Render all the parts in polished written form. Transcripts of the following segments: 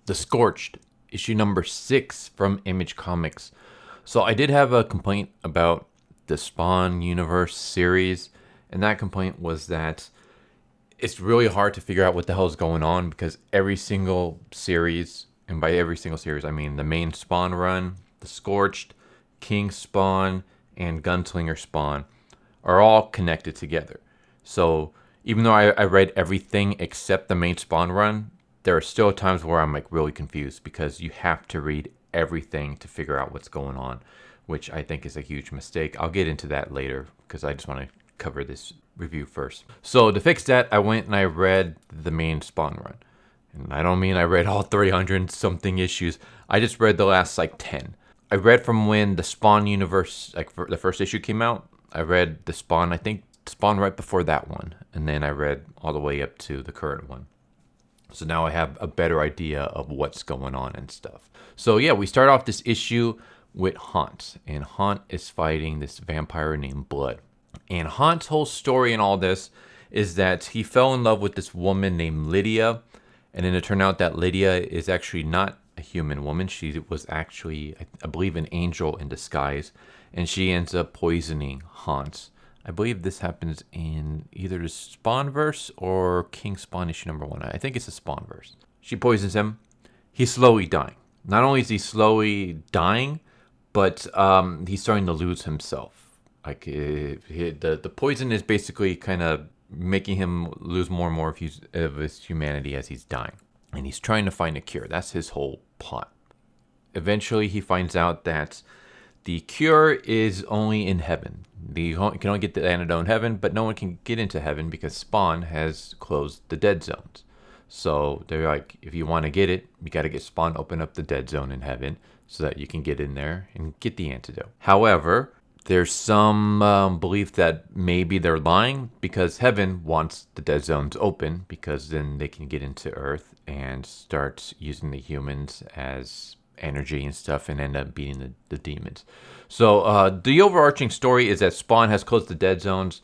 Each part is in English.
The Scorched, issue number 6 from Image Comics. So I did have a complaint about the Spawn Universe series, and that complaint was that it's really hard to figure out what the hell is going on because every single series, and by every single series I mean the main Spawn run, the Scorched, King Spawn, and Gunslinger Spawn, are all connected together. So even though I read everything except the main Spawn run, there are still times where I'm like really confused because you have to read everything to figure out what's going on, which I think is a huge mistake. I'll get into that later because I just want to cover this review first. So to fix that, I went and I read the main Spawn run. And I don't mean I read all 300 something issues. I just read the last like 10. I read from when the Spawn universe, like the first issue came out. I read the Spawn, I think Spawn right before that one. And then I read all the way up to the current one. So now I have a better idea of what's going on and stuff. So yeah, we start off this issue with Haunt. And Haunt is fighting this vampire named Blood. And Haunt's whole story in all this is that he fell in love with this woman named Lydia. And then it turned out that Lydia is actually not a human woman. She was actually, I believe, an angel in disguise. And she ends up poisoning Haunt. I believe this happens in either the Spawnverse or King Spawn issue number 1. I think it's the Spawnverse. She poisons him. He's slowly dying. Not only is he slowly dying, but he's starting to lose himself. Like the poison is basically kind of making him lose more and more of his humanity as he's dying. And he's trying to find a cure. That's his whole plot. Eventually, he finds out that the cure is only in heaven. You can only get the antidote in heaven, but no one can get into heaven because Spawn has closed the dead zones. So they're like, if you want to get it, you got to get Spawn to open up the dead zone in heaven so that you can get in there and get the antidote. However, there's some belief that maybe they're lying because heaven wants the dead zones open because then they can get into Earth and start using the humans as energy and stuff and end up beating the demons. So the overarching story is that Spawn has closed the dead zones.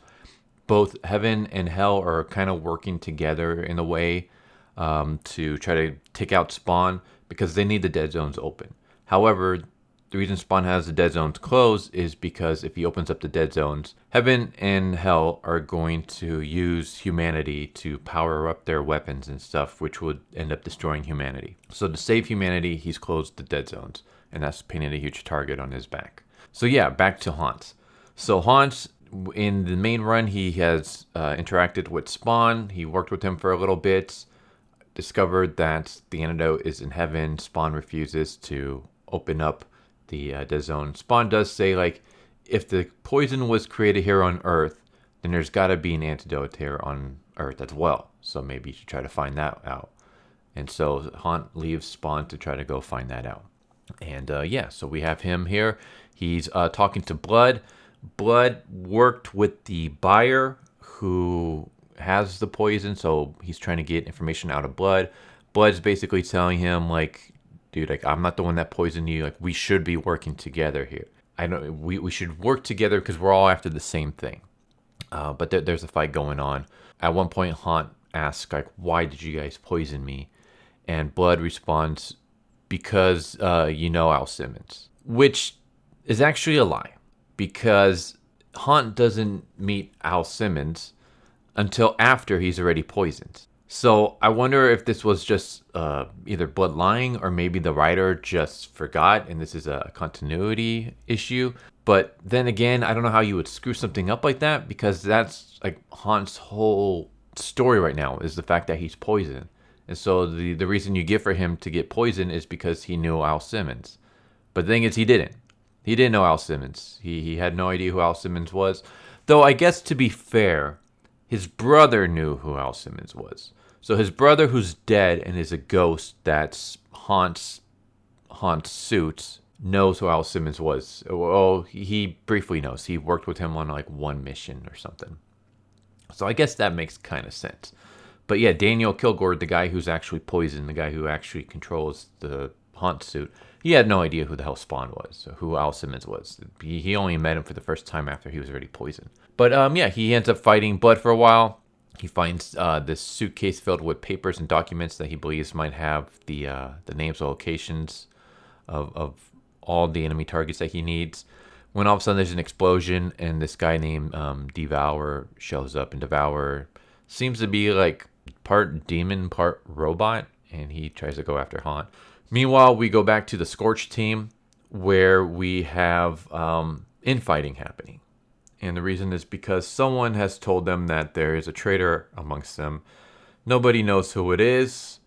Both heaven and hell are kind of working together in a way to try to take out Spawn because they need the dead zones open. However, the reason Spawn has the dead zones closed is because if he opens up the dead zones, heaven and hell are going to use humanity to power up their weapons and stuff, which would end up destroying humanity. So to save humanity, he's closed the dead zones, and that's painted a huge target on his back. So yeah, back to Haunt. So Haunt, in the main run, he has interacted with Spawn. He worked with him for a little bit, discovered that the antidote is in heaven. Spawn refuses to open up the dead zone. Spawn does say, like, if the poison was created here on Earth, then there's got to be an antidote here on Earth as well. So maybe you should try to find that out. And so Haunt leaves Spawn to try to go find that out. And yeah, so we have him here. He's talking to Blood. Blood worked with the buyer who has the poison, so he's trying to get information out of Blood. Blood's basically telling him, like, dude, like, I'm not the one that poisoned you. Like, we should be working together here. I know we should work together because we're all after the same thing. But there's a fight going on. At one point, Haunt asks, like, why did you guys poison me? And Blood responds, because you know Al Simmons. Which is actually a lie. Because Haunt doesn't meet Al Simmons until after he's already poisoned. So I wonder if this was just either Blood lying or maybe the writer just forgot and this is a continuity issue. But then again, I don't know how you would screw something up like that because that's like Haunt's whole story right now is the fact that he's poisoned. And so the reason you give for him to get poisoned is because he knew Al Simmons. But the thing is, he didn't. He didn't know Al Simmons. He had no idea who Al Simmons was. Though I guess to be fair, his brother knew who Al Simmons was. So his brother, who's dead and is a ghost that's Haunt's suit, knows who Al Simmons was. Oh, he briefly knows. He worked with him on like one mission or something. So I guess that makes kind of sense. But yeah, Daniel Kilgore, the guy who's actually poisoned, the guy who actually controls the Haunt suit, he had no idea who the hell Spawn was, or who Al Simmons was. He only met him for the first time after he was already poisoned. But yeah, he ends up fighting Blood for a while. He finds this suitcase filled with papers and documents that he believes might have the names and locations of all the enemy targets that he needs. When all of a sudden there's an explosion and this guy named Devour shows up, and Devour seems to be like part demon, part robot, and he tries to go after Haunt. Meanwhile, we go back to the Scorched team where we have infighting happening. And the reason is because someone has told them that there is a traitor amongst them. Nobody knows who it is.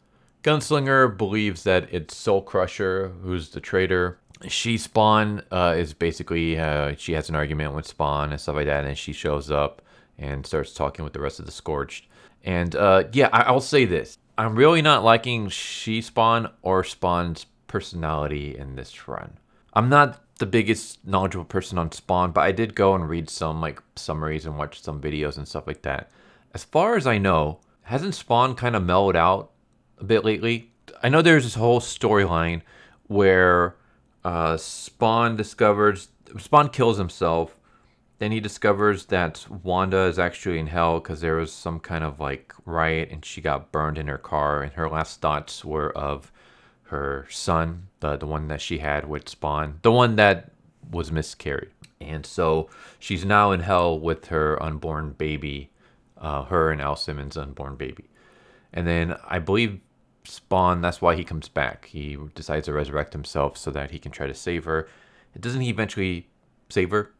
Gunslinger believes that it's Soul Crusher who's the traitor. Spawn is basically, she has an argument with Spawn and stuff like that, and she shows up and starts talking with the rest of the Scorched. And yeah, I'll say this. I'm really not liking Spawn or Spawn's personality in this run. I'm not the biggest knowledgeable person on Spawn, but I did go and read some like summaries and watch some videos and stuff like that. As far as I know, hasn't Spawn kind of mellowed out a bit lately? I know there's this whole storyline where Spawn kills himself. Then he discovers that Wanda is actually in hell because there was some kind of like riot and she got burned in her car, and her last thoughts were of her son, the one that she had with Spawn, the one that was miscarried. And so she's now in hell with her unborn baby, her and Al Simmons' unborn baby. And then I believe Spawn, that's why he comes back. He decides to resurrect himself so that he can try to save her. Doesn't he eventually save her?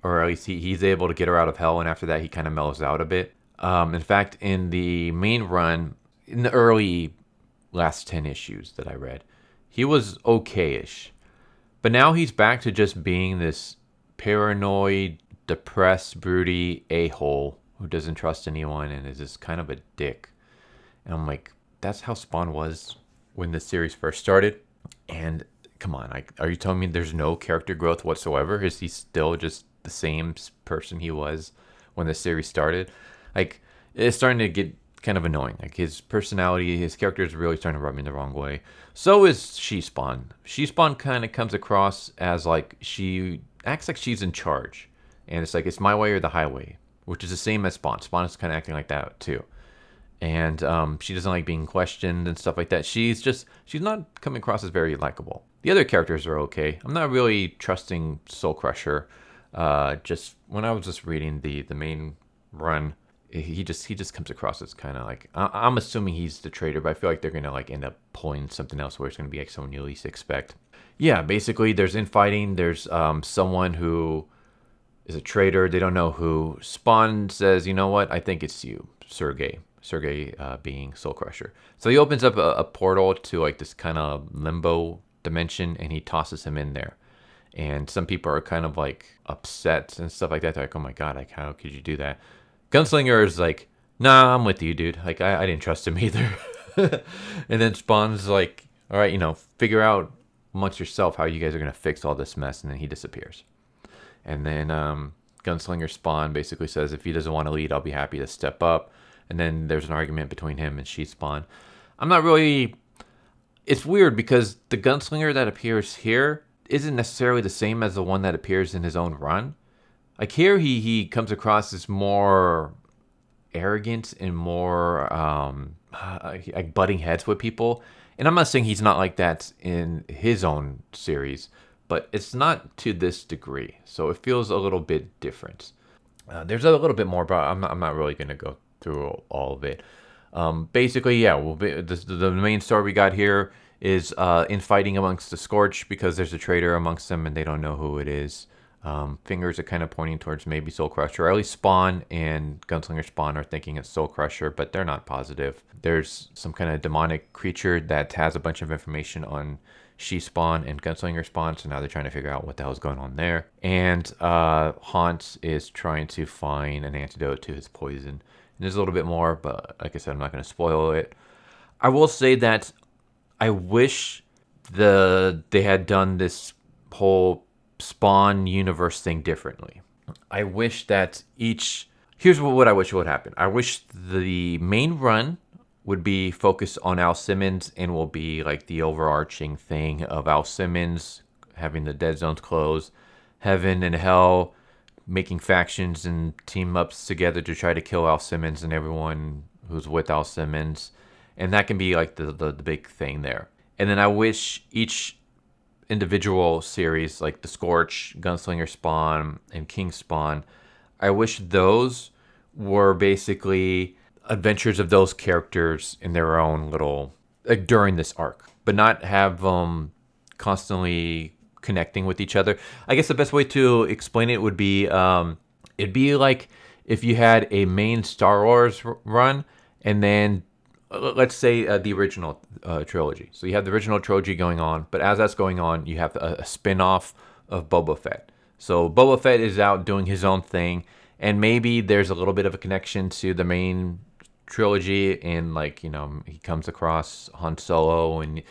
Or at least he's able to get her out of hell, and after that he kind of mellows out a bit. In fact, in the main run, in the early last 10 issues that I read, he was okay-ish. But now he's back to just being this paranoid, depressed, broody a-hole who doesn't trust anyone and is just kind of a dick. And I'm like, that's how Spawn was when the series first started? And come on, are you telling me there's no character growth whatsoever? Is he still just the same person he was when the series started? Like, it's starting to get kind of annoying. Like, his personality, his character is really starting to rub me the wrong way. So is Spawn. Spawn kind of comes across as like, she acts like she's in charge. And it's like, it's my way or the highway, which is the same as Spawn. Spawn is kind of acting like that too. And she doesn't like being questioned and stuff like that. She's not coming across as very likable. The other characters are okay. I'm not really trusting Soul Crusher. Just when I was just reading the main run, he just comes across as kind of like, I'm assuming he's the traitor, but I feel like they're gonna like end up pulling something else where it's gonna be like someone you least expect. Yeah, basically there's infighting. There's someone who is a traitor. They don't know who. Spawn says, you know what? I think it's you, Sergey being Soul Crusher. So he opens up a portal to like this kind of limbo dimension, and he tosses him in there. And some people are kind of like upset and stuff like that. They're like, oh my god, like how could you do that? Gunslinger is like, nah, I'm with you, dude. Like I didn't trust him either. And then Spawn's like, all right, figure out amongst yourself how you guys are gonna fix all this mess. And then he disappears. And then Gunslinger Spawn basically says, if he doesn't want to lead, I'll be happy to step up. And then there's an argument between him and Spawn. I'm not really... It's weird because the Gunslinger that appears here isn't necessarily the same as the one that appears in his own run. Like here, he comes across as more arrogant and more like butting heads with people. And I'm not saying he's not like that in his own series, but it's not to this degree. So it feels a little bit different. There's a little bit more, but I'm not really going to go through all of it. Basically, yeah, the main story we got here is infighting amongst the Scorched because there's a traitor amongst them and they don't know who it is. Fingers are kind of pointing towards maybe Soul Crusher. Or at least Spawn and Gunslinger Spawn are thinking it's Soul Crusher, but they're not positive. There's some kind of demonic creature that has a bunch of information on Spawn and Gunslinger Spawn, so now they're trying to figure out what the hell's going on there. And Haunt is trying to find an antidote to his poison. And there's a little bit more, but like I said, I'm not going to spoil it. I will say that I wish they had done this whole Spawn universe thing differently. I wish that here's what I wish would happen. I wish the main run would be focused on Al Simmons and will be like the overarching thing of Al Simmons having the dead zones closed, heaven and hell making factions and team ups together to try to kill Al Simmons and everyone who's with Al Simmons. And that can be like the big thing there. And then I wish each individual series, like the Scorched, Gunslinger Spawn, and King Spawn, I wish those were basically adventures of those characters in their own little, like during this arc, but not have them constantly connecting with each other. I guess the best way to explain it would be, it'd be like if you had a main Star Wars run, and then let's say the original trilogy. So you have the original trilogy going on, but as that's going on, you have a spin-off of Boba Fett. So Boba Fett is out doing his own thing, and maybe there's a little bit of a connection to the main trilogy, and like, you know, he comes across Han Solo, and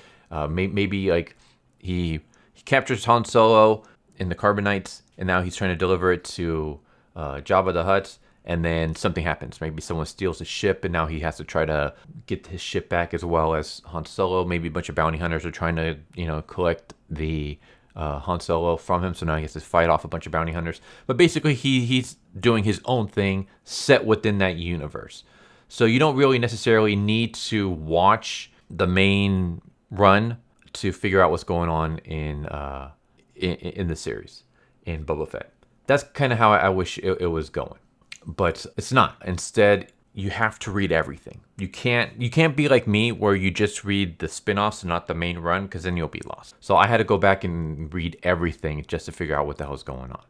maybe like he captures Han Solo in the Carbonites, and now he's trying to deliver it to Jabba the Hutt, and then something happens. Maybe someone steals his ship, and now he has to try to get his ship back as well as Han Solo. Maybe a bunch of bounty hunters are trying to, you know, collect the Han Solo from him, so now he has to fight off a bunch of bounty hunters. But basically, he's doing his own thing set within that universe. So you don't really necessarily need to watch the main run to figure out what's going on in the series in Boba Fett. That's kind of how I wish it was going, but it's not. Instead, you have to read everything. You can't be like me where you just read the spin-offs and not the main run, because then you'll be lost. So I had to go back and read everything just to figure out what the hell's going on.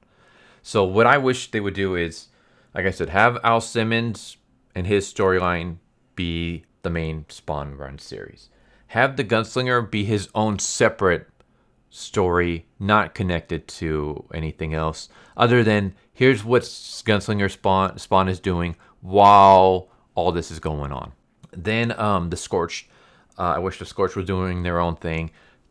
So what I wish they would do is, like I said, have Al Simmons and his storyline be the main Spawn run series. Have the Gunslinger be his own separate story, not connected to anything else, other than here's what Gunslinger Spawn is doing while all this is going on. Then the Scorched. I wish the Scorched were doing their own thing.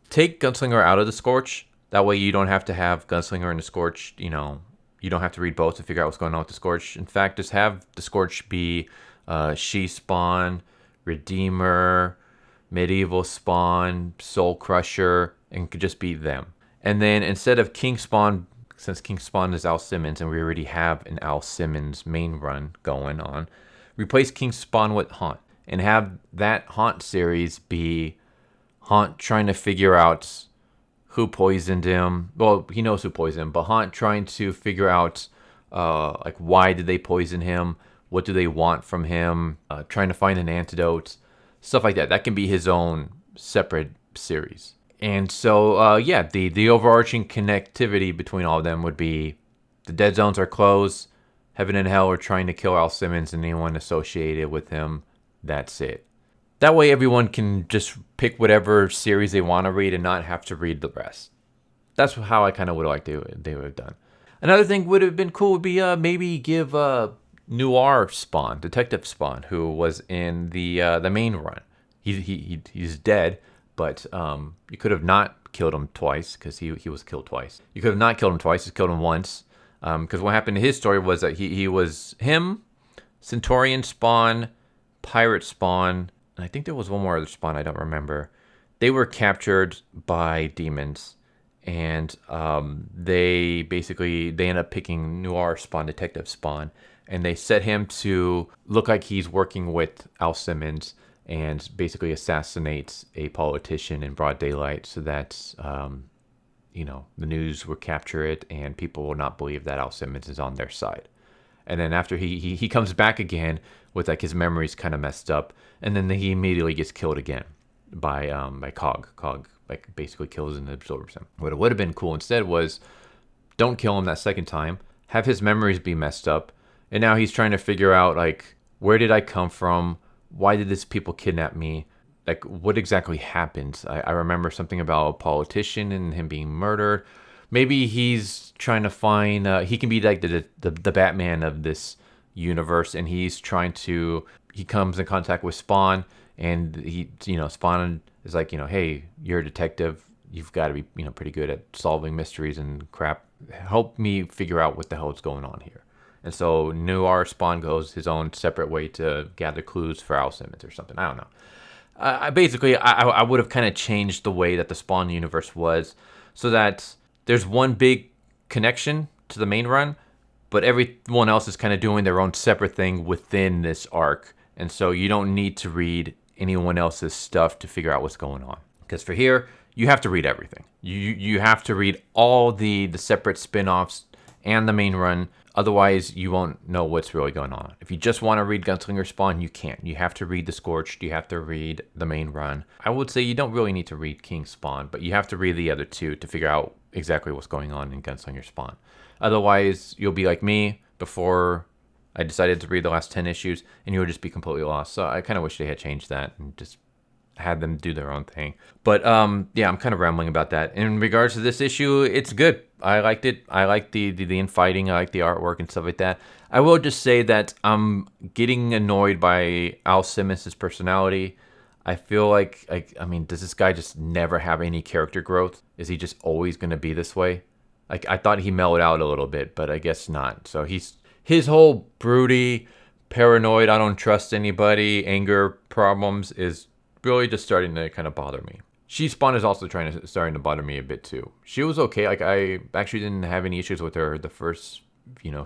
Take Gunslinger out of the Scorched. That way you don't have to have Gunslinger and the Scorched, you know, you don't have to read both to figure out what's going on with the Scorched. In fact, just have the Scorched be She Spawn, Redeemer, Medieval Spawn, Soul Crusher, and could just be them. And then instead of King Spawn, since King Spawn is Al Simmons and we already have an Al Simmons main run going on, replace King Spawn with Haunt and have that Haunt series be Haunt trying to figure out who poisoned him. Well, he knows who poisoned him, but Haunt trying to figure out like why did they poison him? What do they want from him? Trying to find an antidote, stuff like that. That can be his own separate series. And so, yeah, the overarching connectivity between all of them would be the dead zones are closed. Heaven and Hell are trying to kill Al Simmons and anyone associated with him. That's it. That way everyone can just pick whatever series they want to read and not have to read the rest. That's how I kind of would like they would have done. Another thing would have been cool would be maybe give Noir Spawn, Detective Spawn, who was in the main run. He's dead, but you could have not killed him twice, because he was killed twice. You could have not killed him twice, just killed him once. Because what happened to his story was that he was him, Centaurian Spawn, Pirate Spawn, and I think there was one more other Spawn I don't remember. They were captured by demons, and they end up picking Noir Spawn, Detective Spawn, and they set him to look like he's working with Al Simmons and basically assassinates a politician in broad daylight so that you know, the news will capture it and people will not believe that Al Simmons is on their side. And then after he comes back again with like his memories kind of messed up, and then he immediately gets killed again by Cog. Cog like basically kills and absorbs him. What would have been cool instead was don't kill him that second time, have his memories be messed up, and now he's trying to figure out like, where did I come from? Why did these people kidnap me? Like, what exactly happened? I remember something about a politician and him being murdered. Maybe he's trying to find, he can be like the Batman of this universe, and he comes in contact with Spawn, and Spawn is like, hey, you're a detective. You've got to be, pretty good at solving mysteries and crap. Help me figure out what the hell is going on here. And so Noir Spawn goes his own separate way to gather clues for Al Simmons or something. I don't know. I would have kind of changed the way that the Spawn universe was so that there's one big connection to the main run, but everyone else is kind of doing their own separate thing within this arc. And so you don't need to read anyone else's stuff to figure out what's going on. Because for here, you have to read everything. You have to read all the separate spin-offs and the main run. Otherwise, you won't know what's really going on. If you just want to read Gunslinger Spawn, you can't. You have to read the Scorched. You have to read the main run. I would say you don't really need to read King Spawn, but you have to read the other two to figure out exactly what's going on in Gunslinger Spawn. Otherwise, you'll be like me before I decided to read the last 10 issues, and you'll just be completely lost. So I kind of wish they had changed that and just had them do their own thing. But yeah, I'm kind of rambling about that. In regards to this issue, it's good. I liked it. I like the infighting. I like the artwork and stuff like that. I will just say that I'm getting annoyed by Al Simmons' personality. I feel like I mean, does this guy just never have any character growth? Is he just always going to be this way? Like, I thought he mellowed out a little bit, but I guess not. So his whole broody, paranoid, I don't trust anybody, anger problems is really just starting to kind of bother me. She Spawn is also starting to bother me a bit too. She was okay. Like, I actually didn't have any issues with her the first,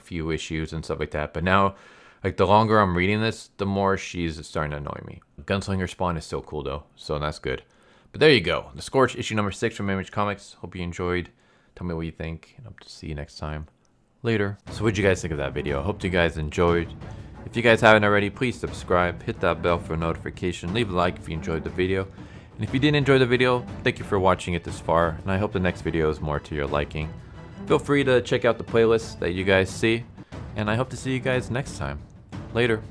few issues and stuff like that. But now, like, the longer I'm reading this, the more she's starting to annoy me. Gunslinger Spawn is still cool though, so that's good. But there you go. The Scorched issue number 6 from Image Comics. Hope you enjoyed. Tell me what you think, and hope to see you next time. Later. So what'd you guys think of that video? Hope you guys enjoyed. If you guys haven't already, please subscribe, hit that bell for a notification, leave a like if you enjoyed the video. And if you didn't enjoy the video, thank you for watching it this far, and I hope the next video is more to your liking. Feel free to check out the playlist that you guys see, and I hope to see you guys next time. Later.